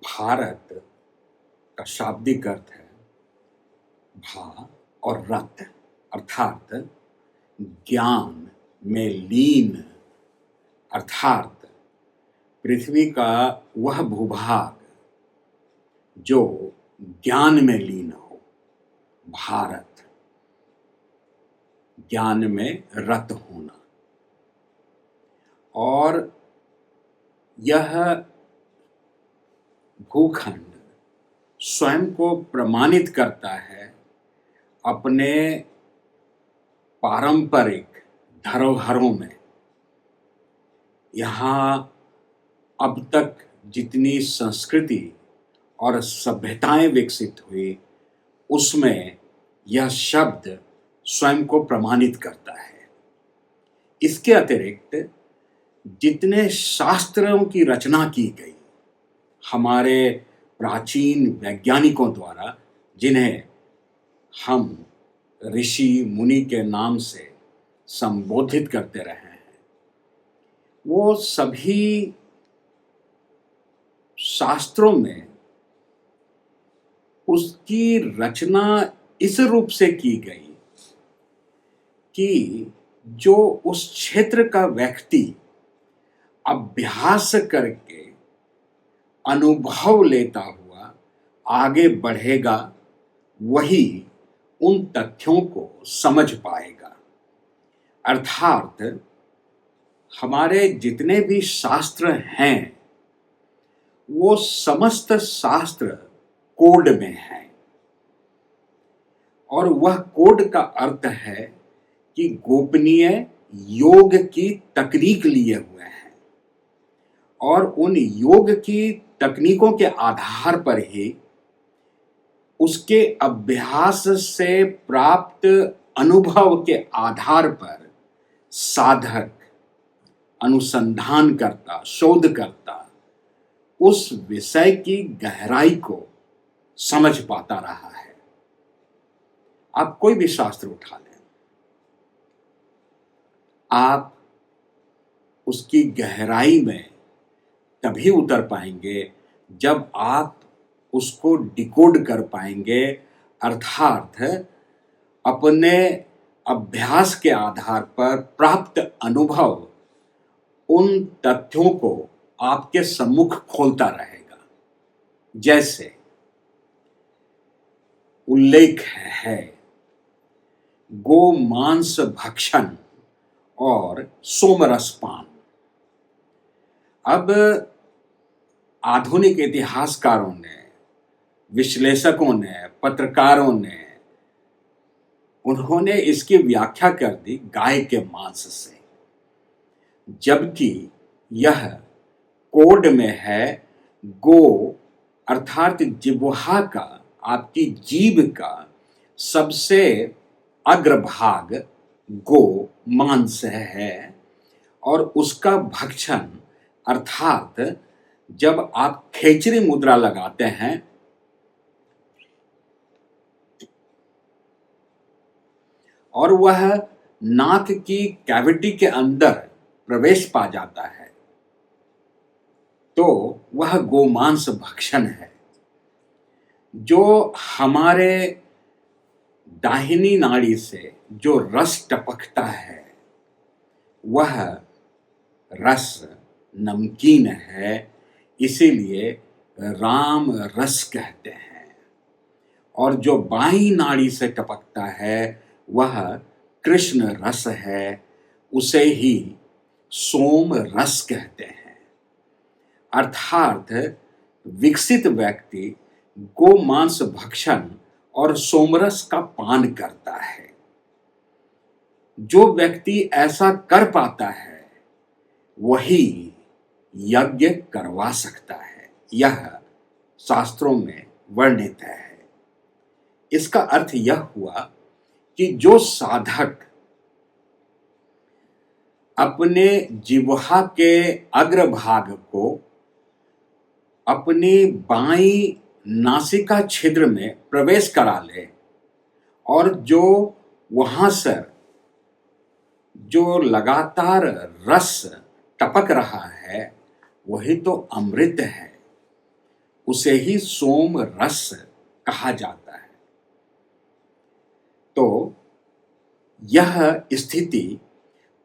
भारत का शाब्दिक अर्थ है भा और रत, अर्थात ज्ञान में लीन, अर्थात पृथ्वी का वह भूभाग जो ज्ञान में लीन हो। भारत, ज्ञान में रत होना। और यह भूखंड स्वयं को प्रमाणित करता है अपने पारंपरिक धरोहरों में। यहाँ अब तक जितनी संस्कृति और सभ्यताएं विकसित हुई, उसमें यह शब्द स्वयं को प्रमाणित करता है। इसके अतिरिक्त जितने शास्त्रों की रचना की गई हमारे प्राचीन वैज्ञानिकों द्वारा, जिन्हें हम ऋषि मुनि के नाम से संबोधित करते रहे हैं, वो सभी शास्त्रों में उसकी रचना इस रूप से की गई कि जो उस क्षेत्र का व्यक्ति अभ्यास करके अनुभव लेता हुआ आगे बढ़ेगा, वही उन तथ्यों को समझ पाएगा। अर्थात हमारे जितने भी शास्त्र हैं, वो समस्त शास्त्र कोड में हैं। और वह कोड का अर्थ है कि गोपनीय योग की तकनीक लिए हुए हैं, और उन योग की तकनीकों के आधार पर ही उसके अभ्यास से प्राप्त अनुभव के आधार पर साधक, अनुसंधानकर्ता, शोधकर्ता उस विषय की गहराई को समझ पाता रहा है। आप कोई भी शास्त्र उठा लें, आप उसकी गहराई में तभी उतर पाएंगे जब आप उसको डिकोड कर पाएंगे, अर्थात अपने अभ्यास के आधार पर प्राप्त अनुभव उन तथ्यों को आपके सम्मुख खोलता रहेगा। जैसे उल्लेख है गो मांस भक्षण और सोमरस पान। अब आधुनिक इतिहासकारों ने, विश्लेषकों ने, पत्रकारों ने, उन्होंने इसकी व्याख्या कर दी गाय के मांस से, जबकि यह कोड में है गो, अर्थात जिह्वा का, आपकी जीभ का सबसे अग्रभाग गो मांस है, और उसका भक्षण अर्थात जब आप खेचरी मुद्रा लगाते हैं और वह नाक की कैविटी के अंदर प्रवेश पा जाता है, तो वह गोमांस भक्षण है। जो हमारे दाहिनी नाड़ी से जो रस टपकता है, वह रस नमकीन है, इसीलिए राम रस कहते हैं। और जो बाईं नाड़ी से टपकता है, वह कृष्ण रस है, उसे ही सोम रस कहते हैं। अर्थात विकसित व्यक्ति गोमांस भक्षण और सोमरस का पान करता है। जो व्यक्ति ऐसा कर पाता है, वही यज्ञ करवा सकता है। यह शास्त्रों में वर्णित है। इसका अर्थ यह हुआ कि जो साधक अपने जिह्वा के अग्रभाग को अपनी बाईं नासिका छिद्र में प्रवेश करा ले, और जो वहां से जो लगातार रस टपक रहा है, वही तो अमृत है। उसे ही सोम रस कहा जाता है। तो यह स्थिति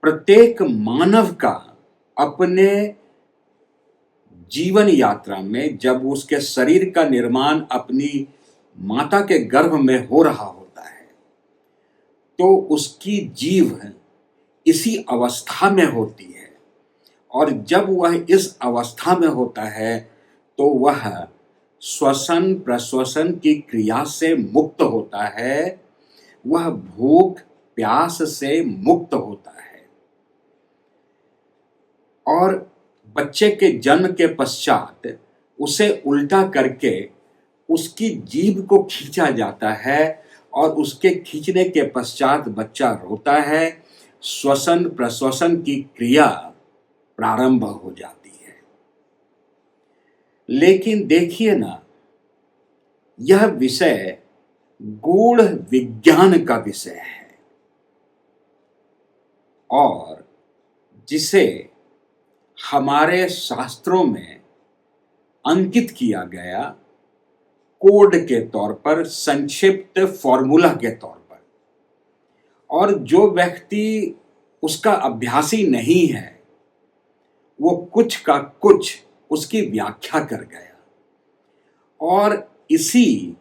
प्रत्येक मानव का अपने जीवन यात्रा में, जब उसके शरीर का निर्माण अपनी माता के गर्भ में हो रहा होता है, तो उसकी जीव इसी अवस्था में होती है। और जब वह इस अवस्था में होता है तो वह श्वसन प्रश्वसन की क्रिया से मुक्त होता है, वह भूख प्यास से मुक्त होता है। और बच्चे के जन्म के पश्चात उसे उल्टा करके उसकी जीभ को खींचा जाता है और उसके खींचने के पश्चात बच्चा रोता है, श्वसन प्रश्वसन की क्रिया प्रारंभ हो जाती है। लेकिन देखिए ना, यह विषय गूढ़ विज्ञान का विषय है और जिसे हमारे शास्त्रों में अंकित किया गया कोड के तौर पर, संक्षिप्त फॉर्मूला के तौर पर। और जो व्यक्ति उसका अभ्यासी नहीं है वो कुछ का कुछ उसकी व्याख्या कर गया और इसी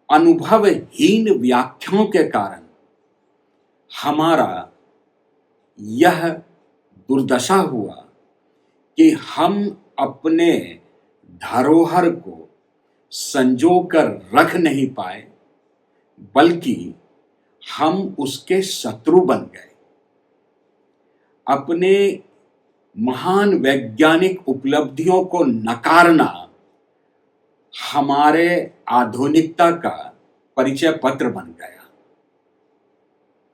अनुभवहीन व्याख्याओं के कारण हमारा यह दुर्दशा हुआ कि हम अपने धरोहर को संजो कर रख नहीं पाए, बल्कि हम उसके शत्रु बन गए। अपने महान वैज्ञानिक उपलब्धियों को नकारना हमारे आधुनिकता का परिचय पत्र बन गया।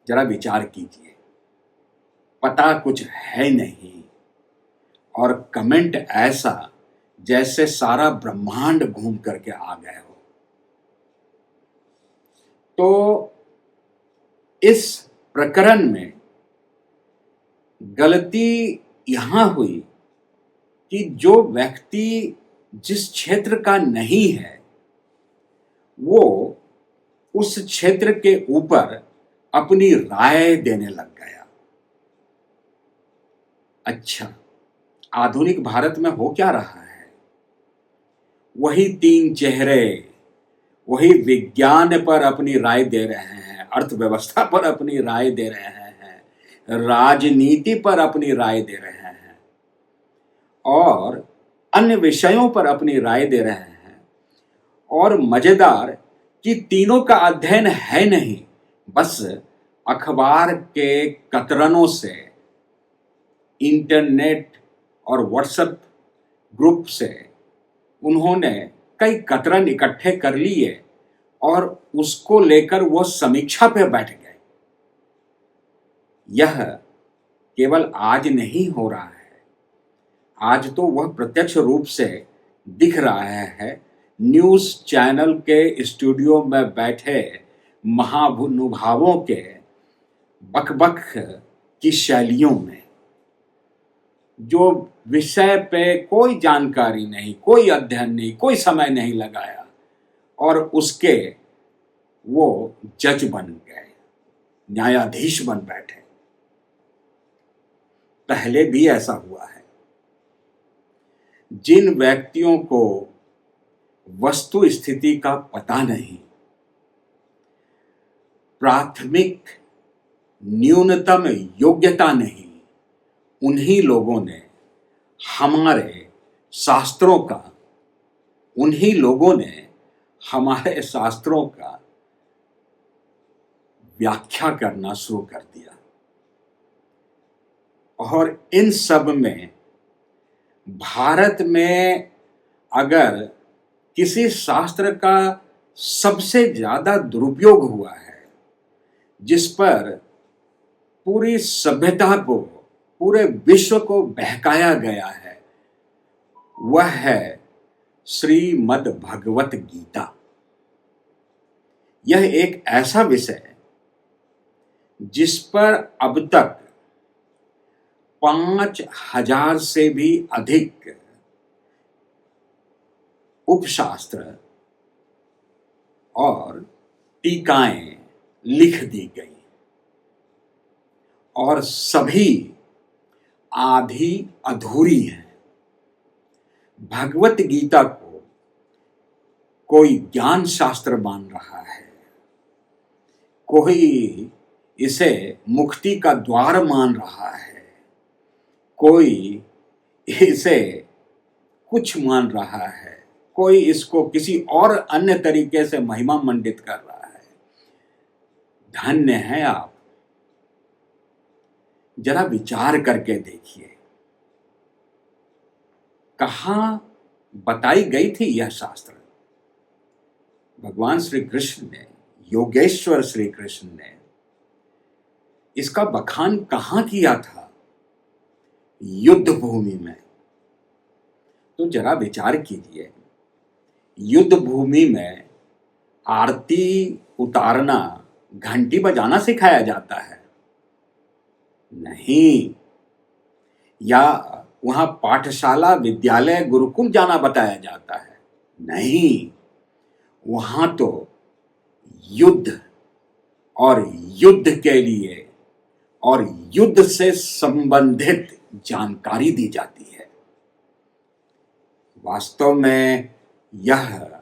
जरा विचार कीजिए, पता कुछ है नहीं और कमेंट ऐसा जैसे सारा ब्रह्मांड घूम करके आ गए हो। तो इस प्रकरण में गलती यहां हुई कि जो व्यक्ति जिस क्षेत्र का नहीं है वो उस क्षेत्र के ऊपर अपनी राय देने लग गया। अच्छा, आधुनिक भारत में हो क्या रहा है? वही तीन चेहरे, वही विज्ञान पर अपनी राय दे रहे हैं, अर्थव्यवस्था पर अपनी राय दे रहे हैं, राजनीति पर अपनी राय दे रहे हैं और अन्य विषयों पर अपनी राय दे रहे हैं। और मजेदार कि तीनों का अध्ययन है नहीं, बस अखबार के कतरनों से, इंटरनेट और व्हाट्सएप ग्रुप से उन्होंने कई कतरन इकट्ठे कर लिए और उसको लेकर वो समीक्षा पे बैठ गए। यह केवल आज नहीं हो रहा है, आज तो वह प्रत्यक्ष रूप से दिख रहा है न्यूज़ चैनल के स्टूडियो में बैठे महानुभावों के बकबक की शैलियों में, जो विषय पे कोई जानकारी नहीं, कोई अध्ययन नहीं, कोई समय नहीं लगाया और उसके वो जज बन गए, न्यायाधीश बन बैठे। पहले भी ऐसा हुआ है। जिन व्यक्तियों को वस्तु स्थिति का पता नहीं, प्राथमिक न्यूनतम योग्यता नहीं, उन्हीं लोगों ने हमारे शास्त्रों का व्याख्या करना शुरू कर दिया। और इन सब में भारत में अगर किसी शास्त्र का सबसे ज्यादा दुरुपयोग हुआ है, जिस पर पूरी सभ्यता को, पूरे विश्व को बहकाया गया है, वह है श्रीमद् भगवत गीता। यह एक ऐसा विषय है जिस पर अब तक 5000 से भी अधिक उपशास्त्र और टीकाएं लिख दी गई और सभी आधी अधूरी हैं। भगवत गीता को कोई ज्ञान शास्त्र मान रहा है, कोई इसे मुक्ति का द्वार मान रहा है, कोई इसे कुछ मान रहा है, कोई इसको किसी और अन्य तरीके से महिमा मंडित कर रहा है। धन्य है आप, जरा विचार करके देखिए, कहां बताई गई थी यह शास्त्र? भगवान श्री कृष्ण ने, योगेश्वर श्री कृष्ण ने इसका बखान कहां किया था? युद्ध भूमि में। तो जरा विचार कीजिए, युद्ध भूमि में आरती उतारना, घंटी बजाना सिखाया जाता है? नहीं। या वहां पाठशाला, विद्यालय, गुरुकुल जाना बताया जाता है? नहीं। वहां तो युद्ध और युद्ध के लिए और युद्ध से संबंधित जानकारी दी जाती है। वास्तव में यह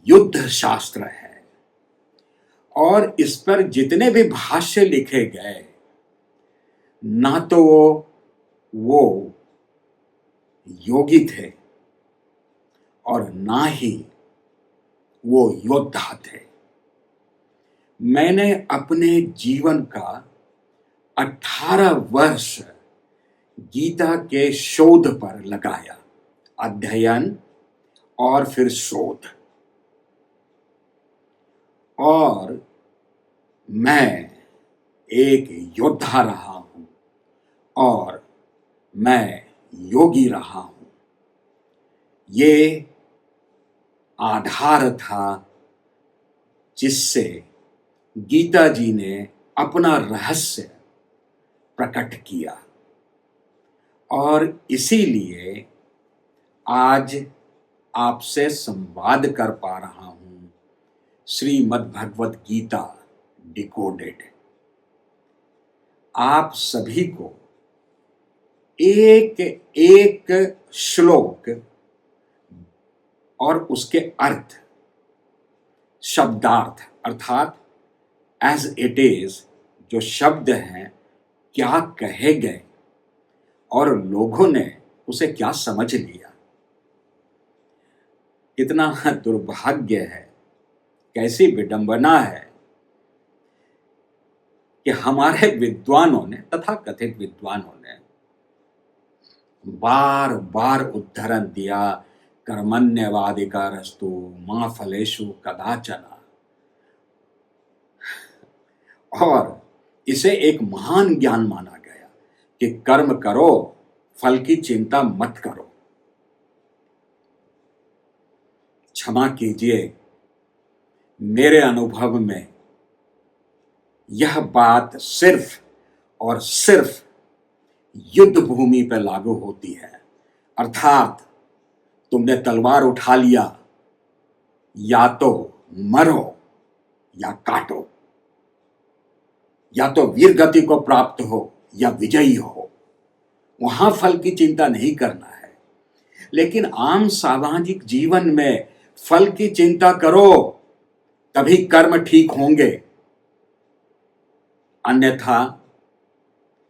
युद्ध शास्त्र है और इस पर जितने भी भाष्य लिखे गए, ना तो वो योगी थे और ना ही वो योद्धा थे। मैंने अपने जीवन का 18 वर्ष गीता के शोध पर लगाया, अध्ययन और फिर शोध। और मैं एक योद्धा रहा हूं और मैं योगी रहा हूं। ये आधार था जिससे गीता जी ने अपना रहस्य प्रकट किया और इसीलिए आज आपसे संवाद कर पा रहा हूं, श्रीमद् भगवत गीता डिकोडेड। आप सभी को एक एक श्लोक और उसके अर्थ, शब्दार्थ अर्थात एज इट इज, जो शब्द हैं, क्या कहे गए और लोगों ने उसे क्या समझ लिया। कितना दुर्भाग्य है, कैसी विडंबना है कि हमारे विद्वानों ने, तथाकथित विद्वानों ने बार बार उद्धरण दिया, कर्मण्यवाधिकारस्तु मा फलेषु कदाचन, और इसे एक महान ज्ञान माना गया कि कर्म करो, फल की चिंता मत करो। क्षमा कीजिए, मेरे अनुभव में यह बात सिर्फ और सिर्फ युद्ध भूमि पर लागू होती है। अर्थात तुमने तलवार उठा लिया, या तो मरो या काटो, या तो वीर गति को प्राप्त हो या विजयी हो। वहां फल की चिंता नहीं करना है। लेकिन आम सामाजिक जीवन में फल की चिंता करो, तभी कर्म ठीक होंगे। अन्यथा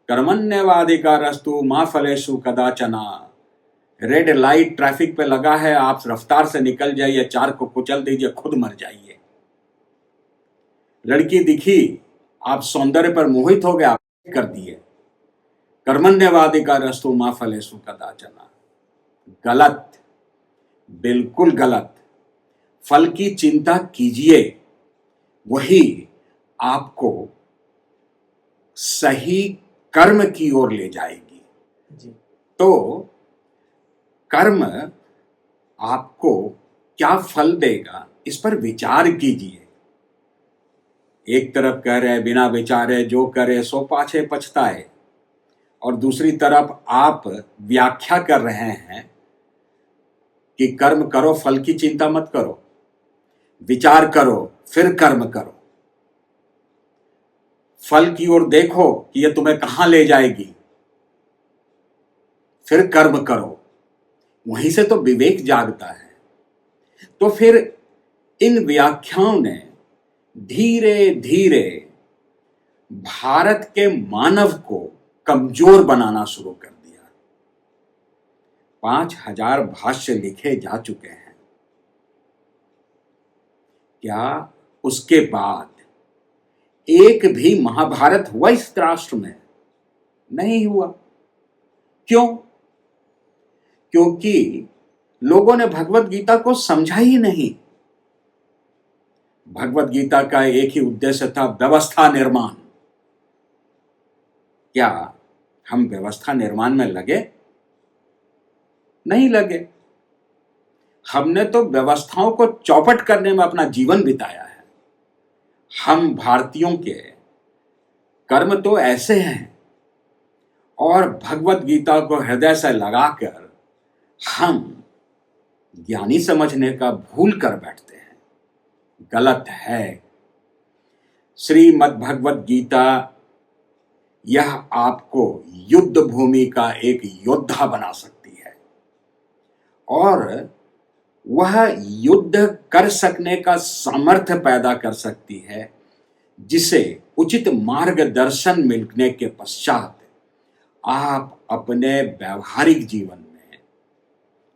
कर्मण्यवाधिकारस्तु मा फलेषु कदाचन, रेड लाइट ट्रैफिक पे लगा है, आप रफ्तार से निकल जाइए, 4 को कुचल दीजिए, खुद मर जाइए। लड़की दिखी, आप सौंदर्य पर मोहित हो गए, आप कर दिए। कर्मण्यवाधिकारस्तु मा फलेषु कदाचन, गलत, बिल्कुल गलत। फल की चिंता कीजिए, वही आपको सही कर्म की ओर ले जाएगी जी। तो कर्म आपको क्या फल देगा, इस पर विचार कीजिए। एक तरफ कह रहे बिना विचारे जो करे सो पाछे पछताए, और दूसरी तरफ आप व्याख्या कर रहे हैं कि कर्म करो, फल की चिंता मत करो, विचार करो फिर कर्म करो, फल की ओर देखो कि यह तुम्हें कहां ले जाएगी, फिर कर्म करो। वहीं से तो विवेक जागता है। तो फिर इन व्याख्याओं ने धीरे धीरे भारत के मानव को कमजोर बनाना शुरू कर दिया। 5,000 भाष्य लिखे जा चुके हैं। क्या उसके बाद एक भी महाभारत हुआ इस राष्ट्र में? नहीं हुआ। क्यों? क्योंकि लोगों ने भगवत गीता को समझा ही नहीं। भगवत गीता का एक ही उद्देश्य था, व्यवस्था निर्माण। क्या हम व्यवस्था निर्माण में लगे? नहीं लगे। हमने तो व्यवस्थाओं को चौपट करने में अपना जीवन बिताया है। हम भारतीयों के कर्म तो ऐसे हैं, और भगवत गीता को हृदय से लगाकर हम ज्ञानी समझने का भूल कर बैठते हैं। गलत है। श्रीमद् भगवत गीता यह आपको युद्ध भूमि का एक योद्धा बना सकती है, और वह युद्ध कर सकने का सामर्थ्य पैदा कर सकती है, जिसे उचित मार्गदर्शन मिलने के पश्चात आप अपने व्यावहारिक जीवन में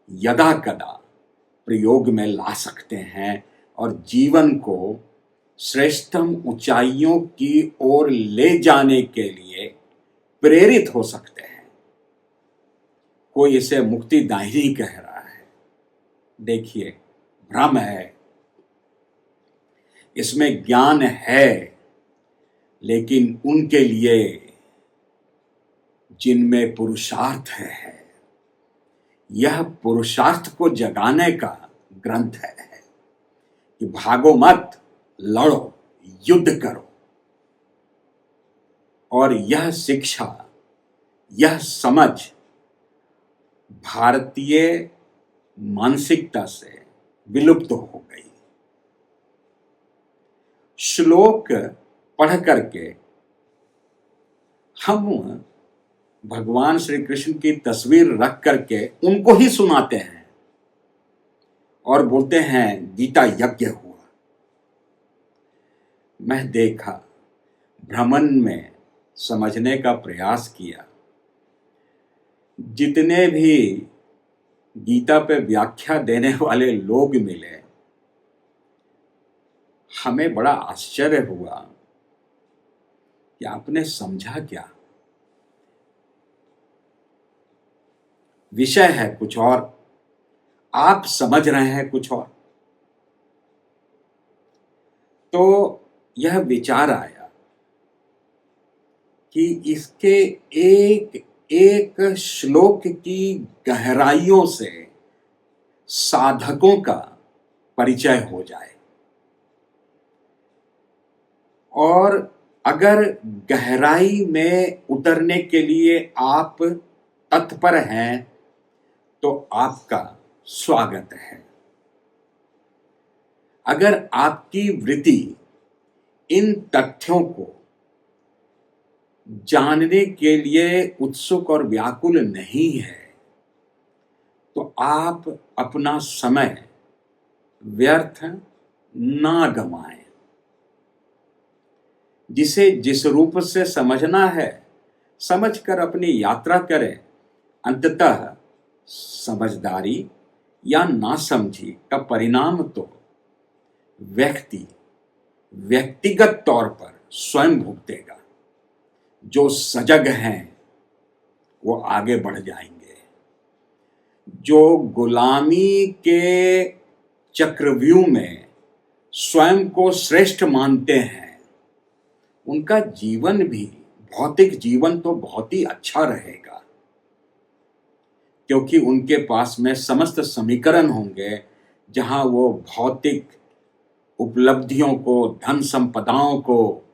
यदा कदा प्रयोग में ला सकते हैं और जीवन को श्रेष्ठतम ऊंचाइयों की ओर ले जाने के लिए प्रेरित हो सकते हैं। कोई इसे मुक्तिदायिनी कह रहा है। देखिए, भ्रम है। इसमें ज्ञान है, लेकिन उनके लिए जिनमें पुरुषार्थ है। यह पुरुषार्थ को जगाने का ग्रंथ है कि भागो मत, लड़ो, युद्ध करो। और यह शिक्षा, यह समझ भारतीय मानसिकता से विलुप्त हो गई। श्लोक पढ़ करके हम भगवान श्री कृष्ण की तस्वीर रख करके उनको ही सुनाते हैं और बोलते हैं गीता यज्ञ हुआ। मैं देखा, भ्रमण में समझने का प्रयास किया, जितने भी गीता पे व्याख्या देने वाले लोग मिले, हमें बड़ा आश्चर्य हुआ कि आपने समझा क्या। विषय है कुछ और, आप समझ रहे हैं कुछ और। तो यह विचार आया कि इसके एक एक श्लोक की गहराइयों से साधकों का परिचय हो जाए, और अगर गहराई में उतरने के लिए आप तत्पर हैं तो आपका स्वागत है। अगर आपकी वृत्ति इन तथ्यों को जानने के लिए उत्सुक और व्याकुल नहीं है, तो आप अपना समय व्यर्थ ना गंवाएं। जिसे जिस रूप से समझना है, समझकर अपनी यात्रा करें। अंततः समझदारी या नासमझी का परिणाम तो व्यक्ति व्यक्तिगत तौर पर स्वयं भुगतेगा। जो सजग हैं वो आगे बढ़ जाएंगे। जो गुलामी के चक्रव्यूह में स्वयं को श्रेष्ठ मानते हैं, उनका जीवन भी, भौतिक जीवन तो बहुत ही अच्छा रहेगा, क्योंकि उनके पास में समस्त समीकरण होंगे जहां वो भौतिक उपलब्धियों को, धन संपदाओं को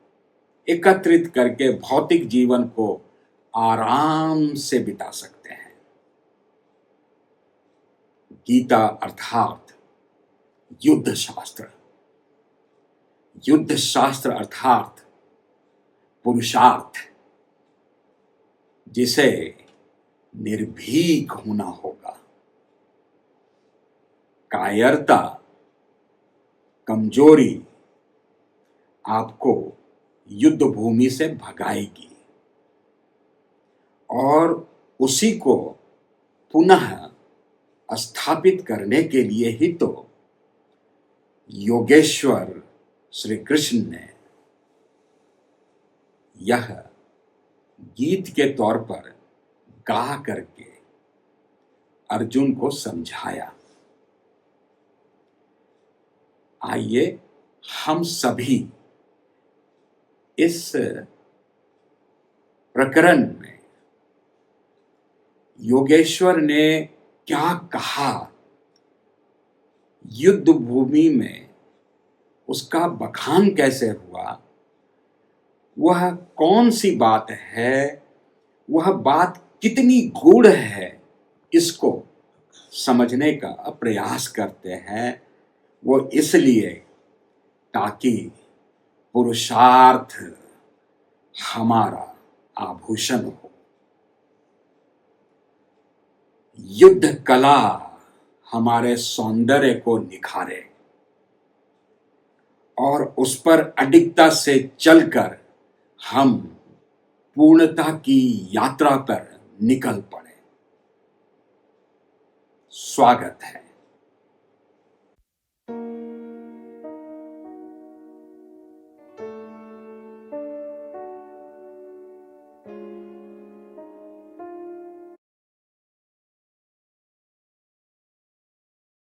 एकत्रित करके भौतिक जीवन को आराम से बिता सकते हैं। गीता अर्थात युद्ध शास्त्र, युद्ध शास्त्र अर्थात पुरुषार्थ, जिसे निर्भीक होना होगा। कायरता, कमजोरी आपको युद्ध भूमि से भगाएगी और उसी को पुनः स्थापित करने के लिए ही तो योगेश्वर श्री कृष्ण ने यह गीत के तौर पर गा करके अर्जुन को समझाया। आइए हम सभी इस प्रकरण में योगेश्वर ने क्या कहा, युद्ध भूमि में उसका बखान कैसे हुआ, वह कौन सी बात है, वह बात कितनी गूढ़ है, इसको समझने का प्रयास करते हैं। वो इसलिए ताकि पुरुषार्थ हमारा आभूषण हो, युद्ध कला हमारे सौंदर्य को निखारे और उस पर अडिगता से चलकर हम पूर्णता की यात्रा पर निकल पड़े। स्वागत है।